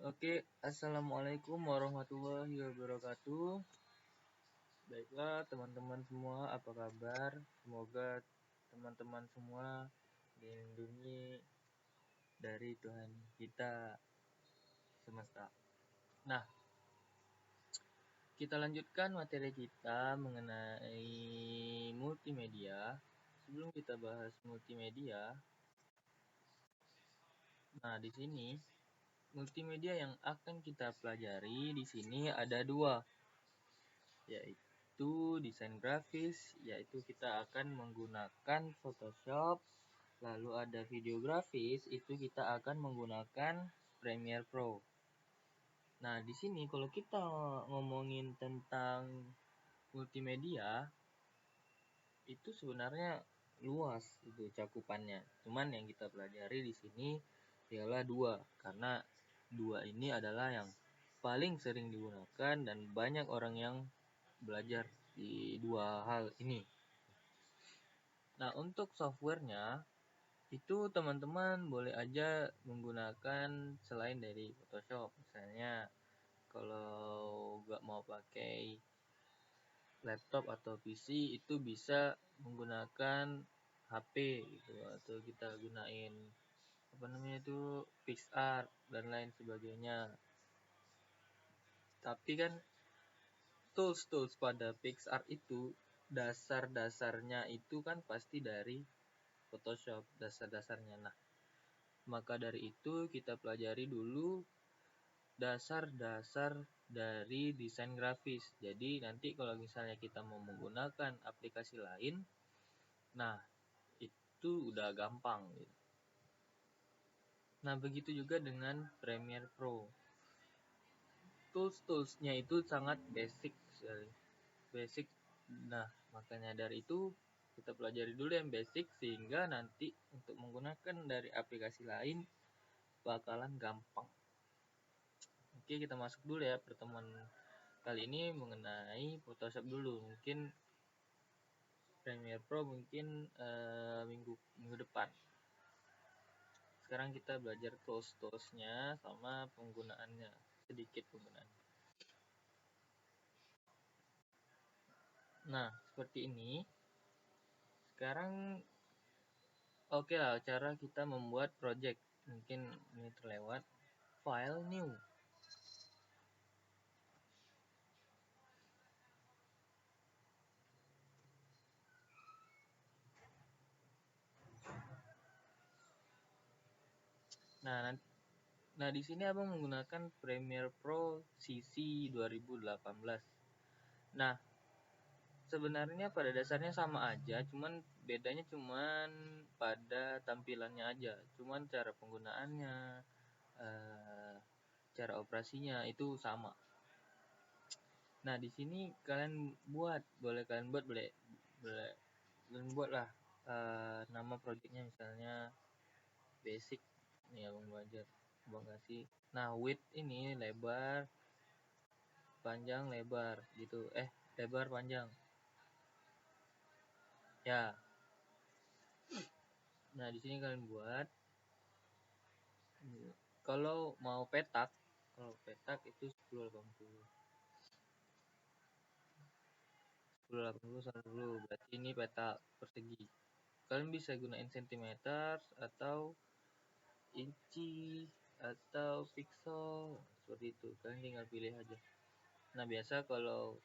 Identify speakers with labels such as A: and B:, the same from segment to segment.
A: Oke, assalamualaikum warahmatullahi wabarakatuh. Baiklah, teman-teman semua, apa kabar? Semoga teman-teman semua dilindungi dari Tuhan kita semesta. Nah, kita lanjutkan materi kita mengenai multimedia. Sebelum kita bahas multimedia, nah di sini multimedia yang akan kita pelajari di sini ada dua, yaitu desain grafis, yaitu kita akan menggunakan Photoshop. Lalu ada video grafis, itu kita akan menggunakan Premiere Pro. Nah, di sini kalau kita ngomongin tentang multimedia, itu sebenarnya luas itu cakupannya. Cuman yang kita pelajari di sini ialah dua, karena dua ini adalah yang paling sering digunakan dan banyak orang yang belajar di dua hal ini. Nah, untuk softwarenya itu teman-teman boleh aja menggunakan selain dari Photoshop. Misalnya kalau nggak mau pakai laptop atau PC itu bisa menggunakan HP gitu, atau kita gunain PixArt dan lain sebagainya. Tapi kan tools pada PixArt itu dasar-dasarnya itu kan pasti dari Photoshop, dasar-dasarnya. Nah, maka dari itu kita pelajari dulu dasar-dasar dari desain grafis. Jadi nanti kalau misalnya kita mau menggunakan aplikasi lain, nah itu udah gampang gitu. Nah, begitu juga dengan Premiere Pro. Tools-toolsnya itu sangat basic sekali. Basic. Nah, makanya dari itu kita pelajari dulu yang basic sehingga nanti untuk menggunakan dari aplikasi lain bakalan gampang. Oke, kita masuk dulu ya pertemuan kali ini mengenai Photoshop dulu. Mungkin Premiere Pro mungkin minggu depan. Sekarang kita belajar tools-toolsnya sama penggunaannya, sedikit penggunaan. Nah, seperti ini. Sekarang oke lah cara kita membuat project. Mungkin ini terlewat. File new. Nah, di sini Abang menggunakan Premiere Pro CC 2018. Nah, sebenarnya pada dasarnya sama aja, cuman bedanya cuman pada tampilannya aja. Cuman cara penggunaannya, cara operasinya itu sama. Nah, di sini kalian boleh buatlah nama projectnya misalnya basic. Nih abang belajar, abang kasih. Nah, width ini lebar, panjang, lebar gitu. Lebar, panjang. Ya. Nah, di sini kalian buat. Kalau mau petak itu 1080. 1080 dulu, berarti ini petak persegi. Kalian bisa gunain centimeter atau inci atau pixel seperti itu. Kalian tinggal pilih aja. Nah, biasa kalau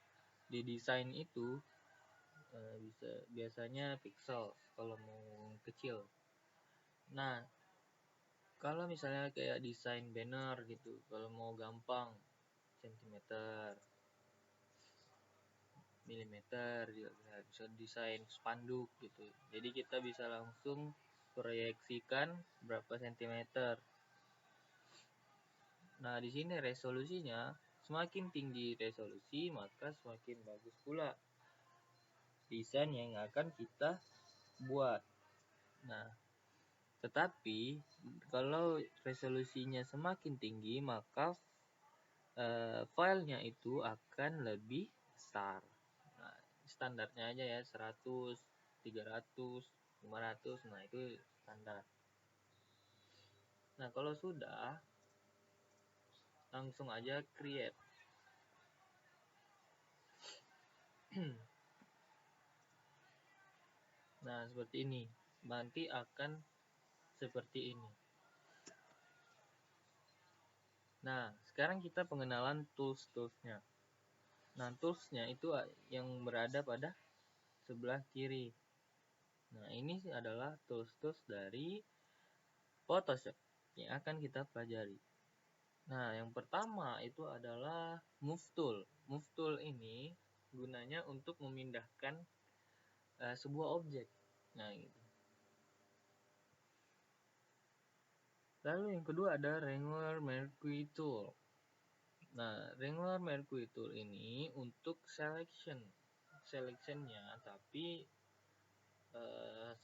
A: di desain itu biasanya pixel kalau mau kecil. Nah, kalau misalnya kayak desain banner gitu, kalau mau gampang centimeter, milimeter, bisa desain spanduk gitu. Jadi kita bisa langsung proyeksikan berapa sentimeter. Nah, di sini resolusinya semakin tinggi resolusi maka semakin bagus pula desain yang akan kita buat. Nah, tetapi kalau resolusinya semakin tinggi maka filenya itu akan lebih besar. Nah, standarnya aja ya 100, 300, 500. Nah, itu standar. Nah, kalau sudah langsung aja create. Nah, seperti ini. Nanti akan seperti ini. Nah, sekarang kita pengenalan tools-toolsnya. Nah, toolsnya itu yang berada pada sebelah kiri. Nah, ini adalah tools-tools dari Photoshop yang akan kita pelajari. Nah, yang pertama itu adalah Move Tool. Move Tool ini gunanya untuk memindahkan sebuah objek. Nah, gitu. Lalu yang kedua ada Wrangler Mercury Tool. Nah, Wrangler Mercury Tool ini untuk selectionnya, tapi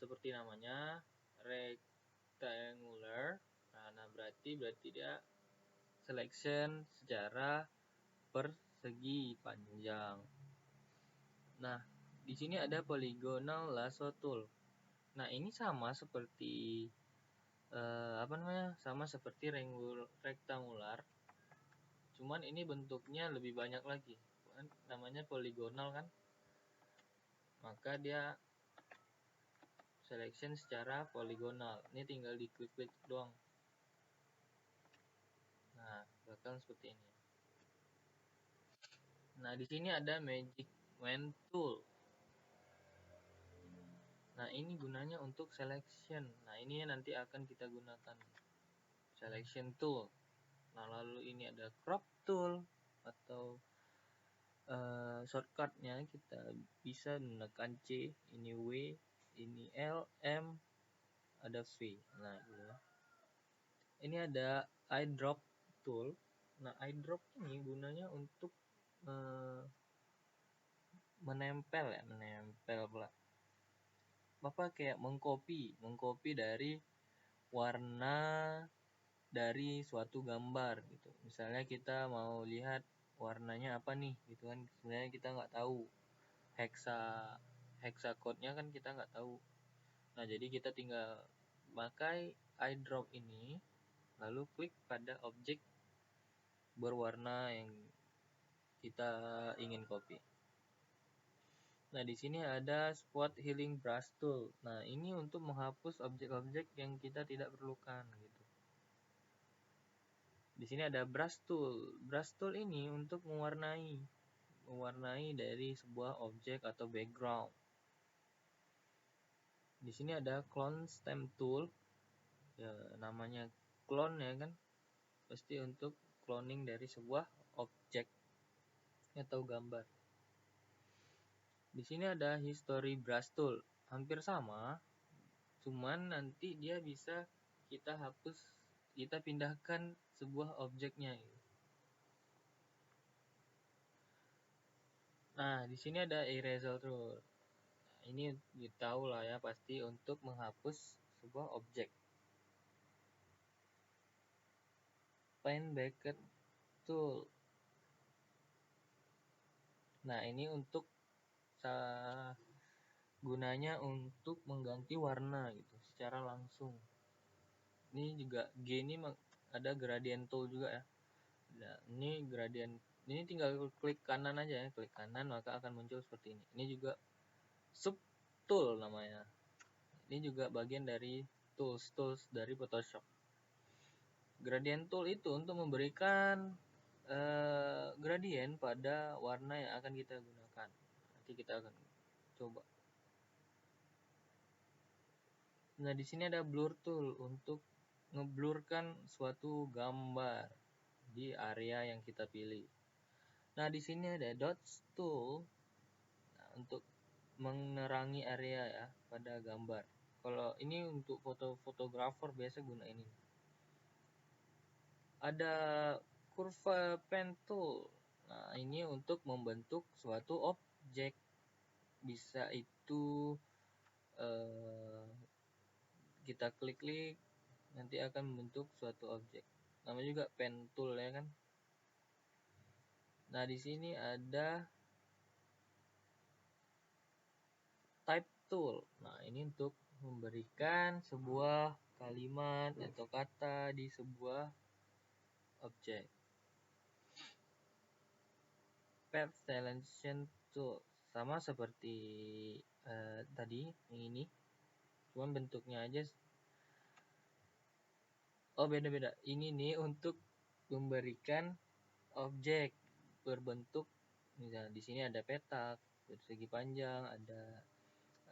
A: seperti namanya rectangular. Nah, berarti dia selection secara persegi panjang. Nah, di sini ada polygonal lasso tool. Nah, ini sama seperti sama seperti rectangular. Cuman ini bentuknya lebih banyak lagi. Namanya poligonal kan. Maka dia selection secara poligonal. Ini tinggal diklik-klik doang. Nah, bakal seperti ini. Nah, di sini ada Magic Wand Tool. Nah, ini gunanya untuk selection. Nah, ini nanti akan kita gunakan selection tool. Nah, lalu ini ada crop tool atau shortcutnya kita bisa menekan C, ini W, ini L, M, ada V. Nah, gitu ya. Ini ada eyedrop tool. Nah, eyedrop ini gunanya untuk menempel pula. Bapak kayak mengcopy dari warna dari suatu gambar gitu. Misalnya kita mau lihat warnanya apa nih gitu kan, sebenarnya kita nggak tahu hexa code-nya kan kita nggak tahu. Nah, jadi kita tinggal pakai eyedrop ini, lalu klik pada objek berwarna yang kita ingin copy. Nah, di sini ada spot healing brush tool. Nah, ini untuk menghapus objek-objek yang kita tidak perlukan gitu. Di sini ada brush tool. Brush tool ini untuk mewarnai dari sebuah objek atau background. Di sini ada clone stamp tool. Ya, namanya clone ya kan. Pasti untuk cloning dari sebuah objek atau gambar. Di sini ada history brush tool, hampir sama, cuman nanti dia bisa kita hapus, kita pindahkan sebuah objeknya. Nah, di sini ada eraser tool. Nah, ini tahu lah ya, pasti untuk menghapus sebuah objek. Pen bucket tool. Nah, ini untuk gunanya untuk mengganti warna gitu secara langsung. Ini juga G ini ada gradient tool juga ya. Nah, ini gradient, ini tinggal klik kanan aja ya, klik kanan maka akan muncul seperti ini. Ini juga sub tool namanya. Ini juga bagian dari tools dari Photoshop. Gradient tool itu untuk memberikan gradient pada warna yang akan kita gunakan. Nanti kita akan coba. Nah, di sini ada blur tool untuk ngeblurkan suatu gambar di area yang kita pilih. Nah, di sini ada dots tool untuk menerangi area ya pada gambar. Kalau ini untuk fotografer biasa guna ini. Ada curve pen tool. Nah, ini untuk membentuk suatu objek. Bisa itu kita klik-klik nanti akan membentuk suatu objek. Namanya juga pen tool ya kan. Nah, di sini ada type tool. Nah, ini untuk memberikan sebuah kalimat atau kata di sebuah objek. Path Selection Tool, sama seperti tadi yang ini, cuman bentuknya aja beda-beda. Ini nih untuk memberikan objek berbentuk, misalnya di sini ada petak persegi panjang, ada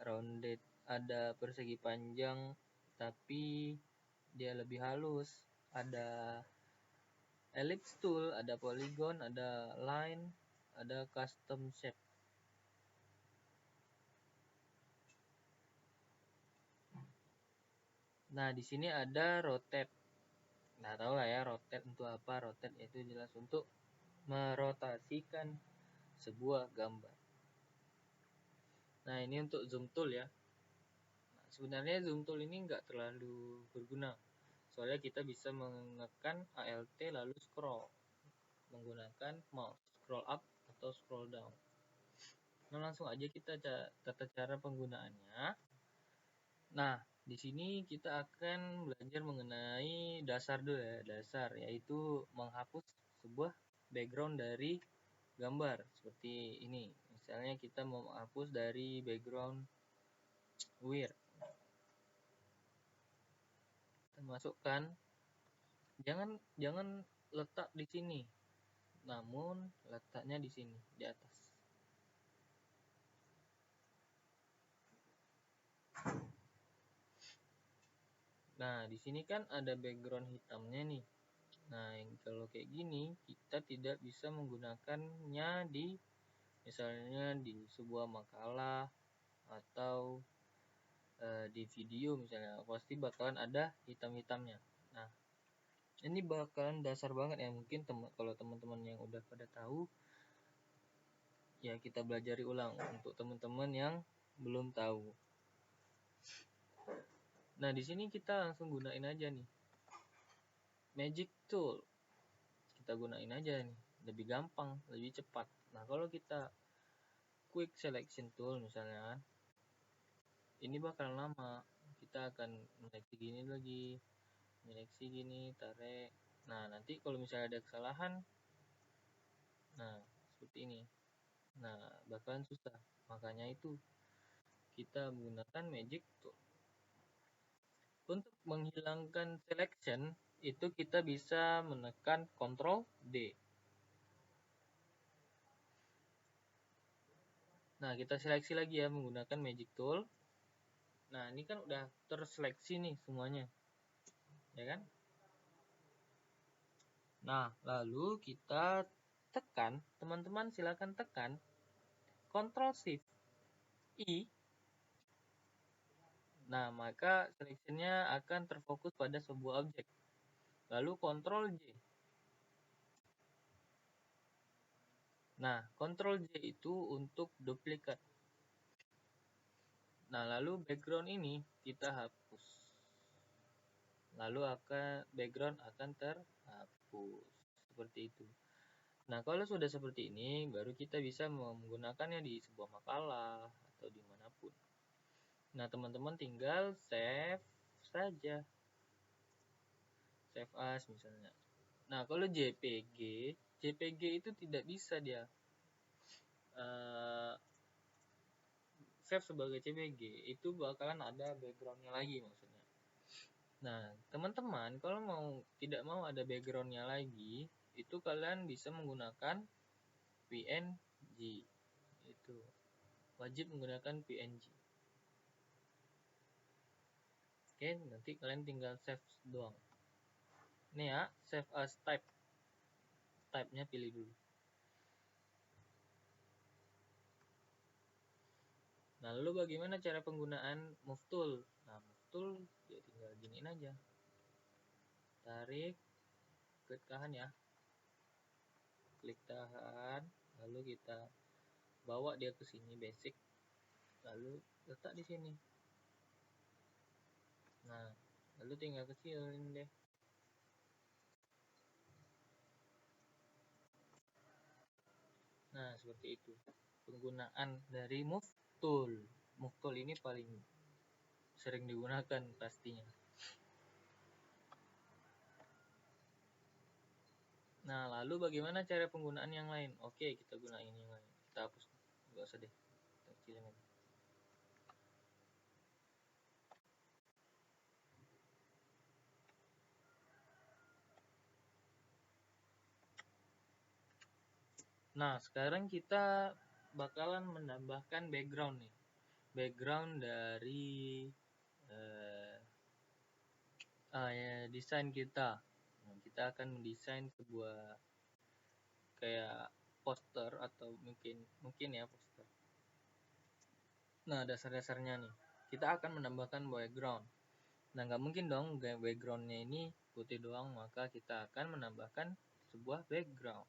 A: rounded, ada persegi panjang tapi dia lebih halus, ada ellipse tool, ada polygon, ada line, ada custom shape. Nah, di sini ada rotate. Nah, tahu lah ya rotate untuk apa? Rotate itu jelas untuk merotasikan sebuah gambar. Nah, ini untuk zoom tool ya. Nah, sebenarnya zoom tool ini nggak terlalu berguna. Soalnya kita bisa menekan Alt lalu scroll menggunakan mouse, scroll up atau scroll down. Nah, langsung aja kita tata cara penggunaannya. Nah, di sini kita akan belajar mengenai dasar dulu ya, dasar yaitu menghapus sebuah background dari gambar seperti ini. Misalnya kita mau menghapus dari background weird. Kita masukkan, jangan letak di sini, namun letaknya di sini, di atas. Nah, di sini kan ada background hitamnya nih. Nah, kalau kayak gini kita tidak bisa menggunakannya di misalnya di sebuah makalah atau di video misalnya, pasti bakalan ada hitam-hitamnya. Nah, ini bakalan dasar banget ya, mungkin kalau teman-teman yang udah pada tahu ya kita belajari ulang untuk teman-teman yang belum tahu. Nah, di sini kita langsung gunain aja nih Magic Tool. Kita gunain aja nih, lebih gampang, lebih cepat. Nah, kalau kita Quick Selection Tool misalnya, ini bakalan lama. Kita akan seleksi gini lagi, seleksi gini, tarik. Nah, nanti kalau misalnya ada kesalahan, nah seperti ini. Nah, bakalan susah. Makanya itu kita menggunakan Magic Tool. Untuk menghilangkan selection, itu kita bisa menekan Ctrl D. Nah, kita seleksi lagi ya menggunakan Magic Tool. Nah, ini kan udah terseleksi nih semuanya. Ya kan? Nah, lalu kita tekan, teman-teman silakan tekan Ctrl Shift I. Nah, maka seleksinya akan terfokus pada sebuah objek. Lalu Ctrl J. Nah, Ctrl J itu untuk duplikat. Nah, lalu background ini kita hapus. Lalu background akan terhapus. Seperti itu. Nah, kalau sudah seperti ini, baru kita bisa menggunakannya di sebuah makalah atau dimanapun. Nah, teman-teman tinggal save saja. Save as misalnya. Nah, kalau JPG itu tidak bisa dia save sebagai JPG. Itu bakalan ada backgroundnya lagi maksudnya. Nah, teman-teman kalau tidak mau ada backgroundnya lagi, itu kalian bisa menggunakan PNG. Itu wajib menggunakan PNG. Oke, nanti kalian tinggal save doang. Ini ya, save as type. Type-nya pilih dulu. Nah, lalu bagaimana cara penggunaan Move Tool? Nah, Move Tool ya tinggal giniin aja. Tarik, klik tahan ya. Klik tahan, lalu kita bawa dia ke sini basic. Lalu letak di sini. Nah, lalu tinggal kecilin deh. Nah, seperti itu. Penggunaan dari Move Tool. Move Tool ini paling sering digunakan pastinya. Nah, lalu bagaimana cara penggunaan yang lain? Oke, kita gunain yang lain. Kita hapus. Enggak usah deh. Kita kecilin aja. Nah, sekarang kita bakalan menambahkan background nih. Background dari ya, desain kita. Nah, kita akan mendesain sebuah kayak poster atau mungkin ya poster. Nah, dasar-dasarnya nih, kita akan menambahkan background. Nah, nggak mungkin dong backgroundnya ini putih doang, maka kita akan menambahkan sebuah background.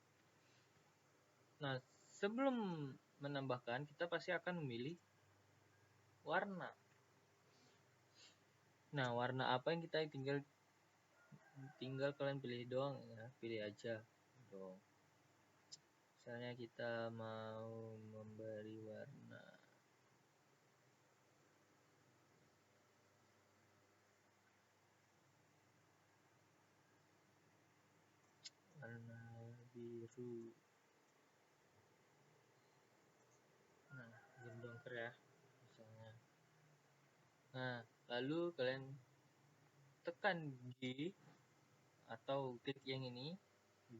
A: Nah, sebelum menambahkan, kita pasti akan memilih warna. Nah, warna apa yang kita tinggal kalian pilih doang ya, pilih aja dong. Misalnya kita mau memberi warna biru. Nah, dongker ya misalnya. Nah, lalu kalian tekan G atau klik yang ini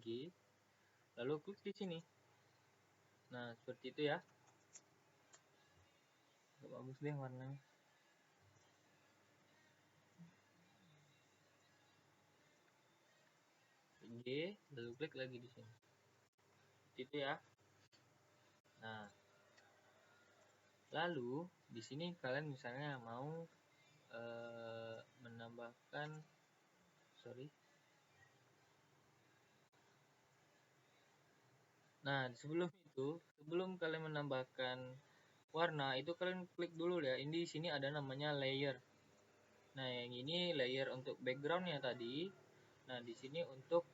A: G, lalu klik di sini. Nah, seperti itu ya. Gak bagus deh warnanya. G, lalu klik lagi di sini. Seperti itu ya. Nah, lalu di sini kalian misalnya mau menambahkan Nah, sebelum kalian menambahkan warna, itu kalian klik dulu ya. Ini di sini ada namanya layer. Nah, yang ini layer untuk backgroundnya tadi. Nah, di sini untuk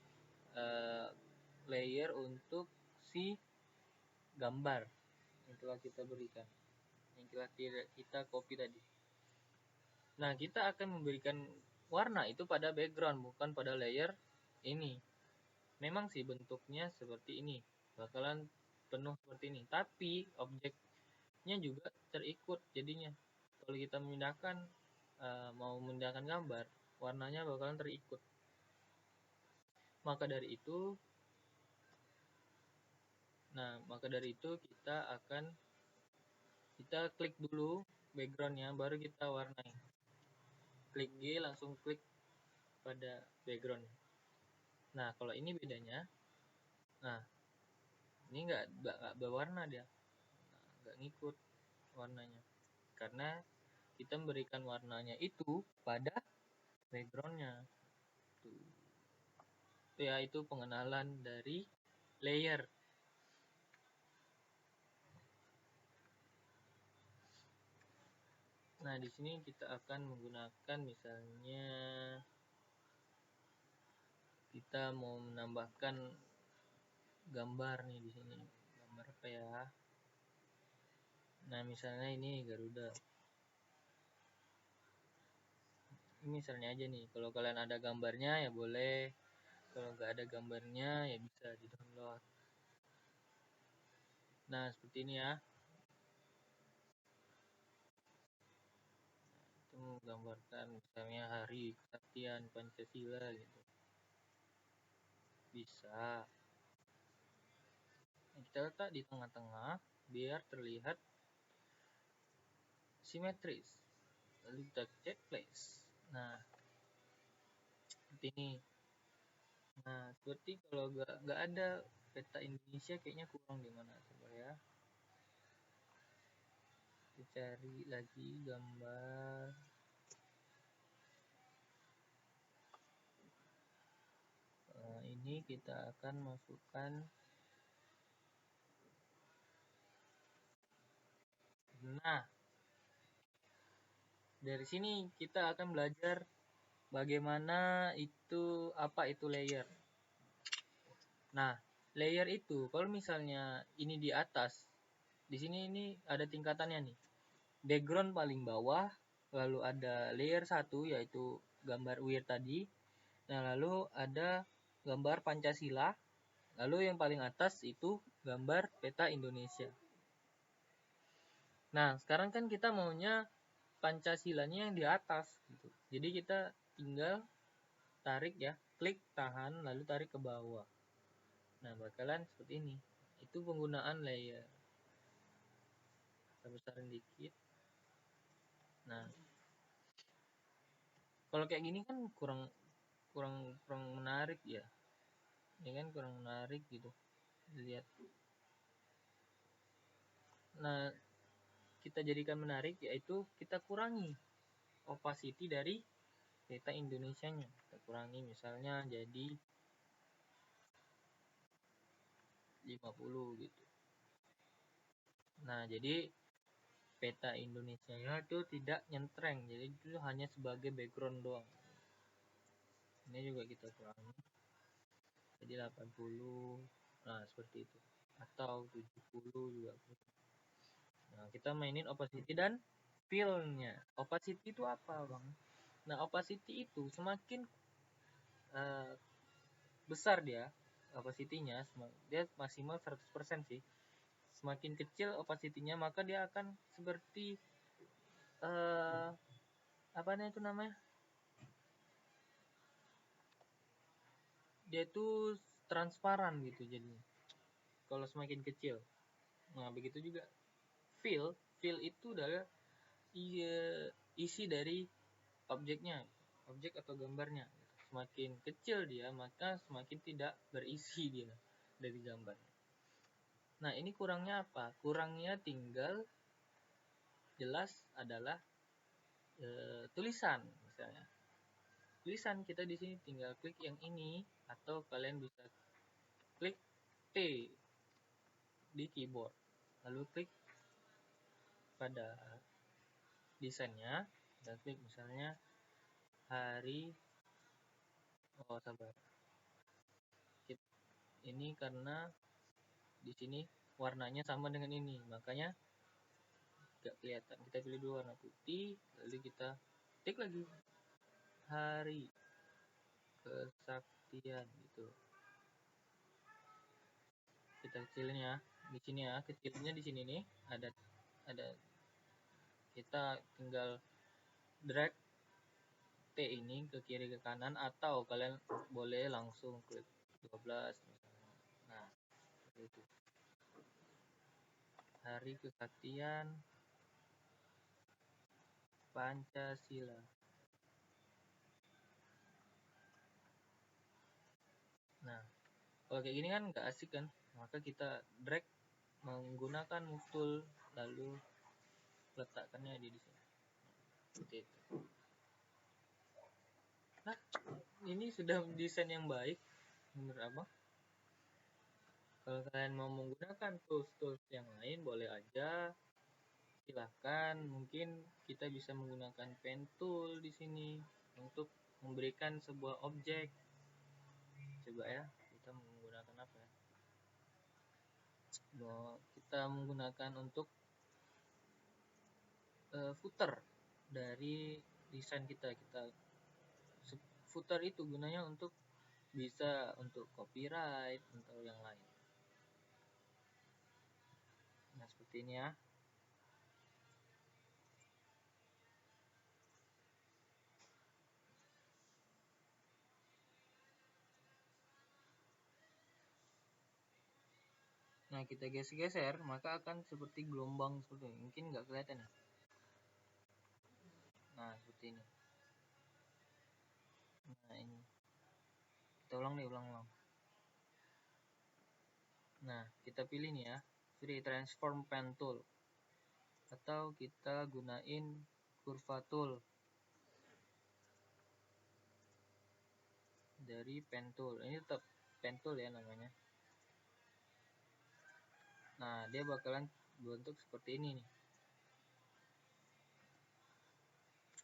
A: layer untuk si gambar yang telah kita berikan, yang telah kita copy tadi. Nah, kita akan memberikan warna itu pada background, bukan pada layer ini. Memang sih bentuknya seperti ini, bakalan penuh seperti ini, tapi objeknya juga terikut jadinya. Kalau kita memindahkan mau memindahkan gambar, warnanya bakalan terikut. Maka dari itu kita klik dulu backgroundnya, baru kita warnai. Klik G, langsung klik pada background. Nah, kalau ini bedanya, nah ini nggak berwarna dia, nggak ngikut warnanya, karena kita memberikan warnanya itu pada backgroundnya. Tuh. Ya, itu pengenalan dari layer. Nah, di sini kita akan menggunakan misalnya kita mau menambahkan gambar nih di sini. Gambar apa ya? Nah, misalnya ini Garuda. Ini misalnya aja nih, kalau kalian ada gambarnya ya boleh, kalau nggak ada gambarnya ya bisa di download. Nah, seperti ini ya. Itu menggambarkan misalnya hari kesaktian Pancasila gitu. Bisa. Nah, kita letak di tengah-tengah biar terlihat simetris. Lalu kita cek place. Nah, seperti ini. Nah, seperti kalau nggak ada peta Indonesia kayaknya kurang di mana, coba ya. Kita cari lagi gambar. Ini kita akan masukkan. Nah, dari sini kita akan belajar bagaimana apa itu layer. Nah, layer itu kalau misalnya ini di atas, di sini ini ada tingkatannya nih. Background paling bawah, lalu ada layer 1 yaitu gambar weird tadi. Nah, lalu ada gambar Pancasila. Lalu yang paling atas itu gambar peta Indonesia. Nah, sekarang kan kita maunya Pancasilanya yang di atas gitu. Jadi kita tinggal tarik ya, klik, tahan, lalu tarik ke bawah. Nah, bakalan seperti ini. Itu penggunaan layer. Kita besarin dikit. Nah, kalau kayak gini kan kurang menarik ya. Ini kan kurang menarik gitu. Lihat. Nah, kita jadikan menarik yaitu kita kurangi opacity dari peta Indonesianya. Kita kurangi misalnya jadi 50 gitu. Nah, jadi peta Indonesianya itu tidak nyentreng, jadi itu hanya sebagai background doang. Ini juga kita kurangi jadi 80. Nah, seperti itu. Atau 70 juga. Nah, kita mainin opacity dan fill-nya. Opacity itu apa, Bang? Nah, opacity itu semakin besar dia opacity-nya, dia maksimal 100% sih. Semakin kecil opacity-nya, maka dia akan seperti apa itu namanya? Dia itu transparan gitu jadinya. Kalau semakin kecil. Nah, begitu juga fill itu adalah isi dari objeknya, objek atau gambarnya. Semakin kecil dia, maka semakin tidak berisi dia dari gambar. Nah, ini kurangnya apa? Kurangnya tinggal jelas adalah tulisan misalnya. Tulisan kita di sini tinggal klik yang ini atau kalian bisa klik T di keyboard. Lalu klik pada desainnya dan klik misalnya hari sabar. Ini karena di sini warnanya sama dengan ini, makanya gak kelihatan. Kita pilih dua warna putih, lalu kita tik lagi hari kesaktian gitu. Kita kecilin ya, di sini ya, kecilnya di sini nih ada kita tinggal drag T ini ke kiri ke kanan atau kalian boleh langsung klik 12 misalnya. Nah, seperti itu. Hari Kesaktian Pancasila. Nah, kalau kayak gini kan nggak asik kan, maka kita drag menggunakan move tool lalu letakkannya di sini. Seperti itu. Nah, ini sudah desain yang baik menurut abang. Kalau kalian mau menggunakan tools yang lain boleh aja, silahkan. Mungkin kita bisa menggunakan pen tool di sini untuk memberikan sebuah objek. Coba ya, kita menggunakan apa ya? Kita menggunakan untuk footer dari desain kita. Footer itu gunanya untuk bisa untuk copyright atau yang lain. Nah, seperti ini ya. Nah, kita geser-geser, maka akan seperti gelombang seperti ini. Mungkin nggak kelihatan ya. Nah, seperti ini. Nah, ini. Kita ulang. Nah, kita pilih nih ya, free transform pen tool. Atau kita gunain curva tool. Dari pen tool. Ini tetap pen tool ya namanya. Nah, dia bakalan bentuk seperti ini nih.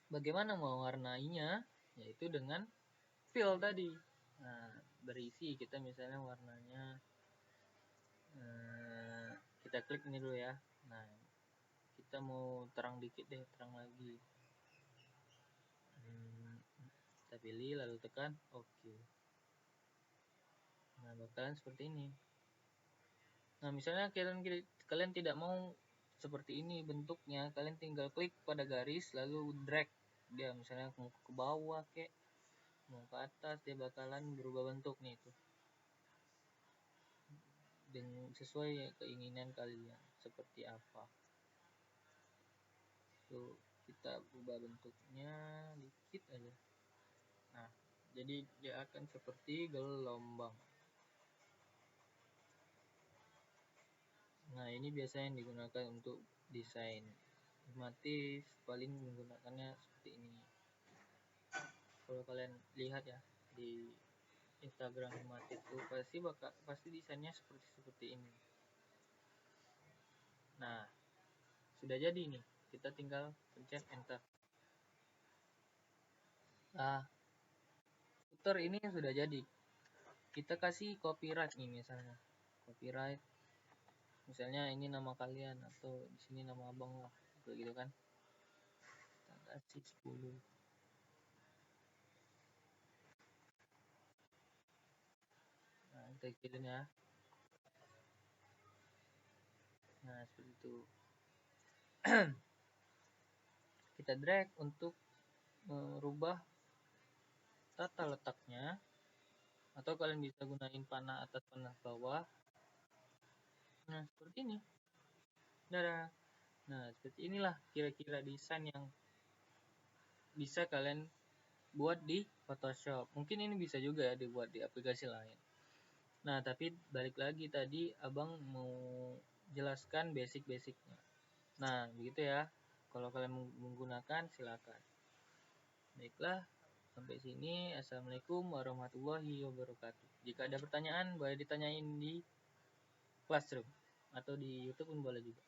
A: Bagaimana mewarnainya? Yaitu dengan fill tadi. Nah, berisi kita misalnya warnanya kita klik ini dulu ya. Nah, kita mau terang dikit deh, terang lagi. Kita pilih lalu tekan oke. Nah, bakalan seperti ini. Nah, misalnya kalian tidak mau seperti ini bentuknya, kalian tinggal klik pada garis lalu drag dia, misalnya mau ke bawah kek mau ke atas, dia bakalan berubah bentuk nih tuh, dengan sesuai keinginan kalian seperti apa. Tuh, kita ubah bentuknya dikit aja. Nah, jadi dia akan seperti gelombang. Nah, ini biasanya yang digunakan untuk desain otomatis, paling menggunakannya seperti ini. Kalau kalian lihat ya di Instagram Himatit itu pasti desainnya seperti ini. Nah, sudah jadi nih, kita tinggal pencet enter. Nah, footer ini sudah jadi. Kita kasih copyright nih, misalnya copyright, misalnya ini nama kalian atau di sini nama abang lah, begitu kan. Kita kasih 10. Nah, kita kirim ya. Nah, seperti itu. Kita drag untuk merubah tata letaknya, atau kalian bisa gunain panah atas panah bawah. Nah, seperti ini. Dadah. Nah, seperti inilah kira-kira desain yang bisa kalian buat di Photoshop. Mungkin ini bisa juga ya dibuat di aplikasi lain. Nah, tapi balik lagi tadi abang mau jelaskan basic-basicnya. Nah, begitu ya. Kalau kalian menggunakan silakan. Baiklah, sampai sini. Assalamualaikum warahmatullahi wabarakatuh. Jika ada pertanyaan boleh ditanyain di Classroom atau di YouTube pun boleh juga.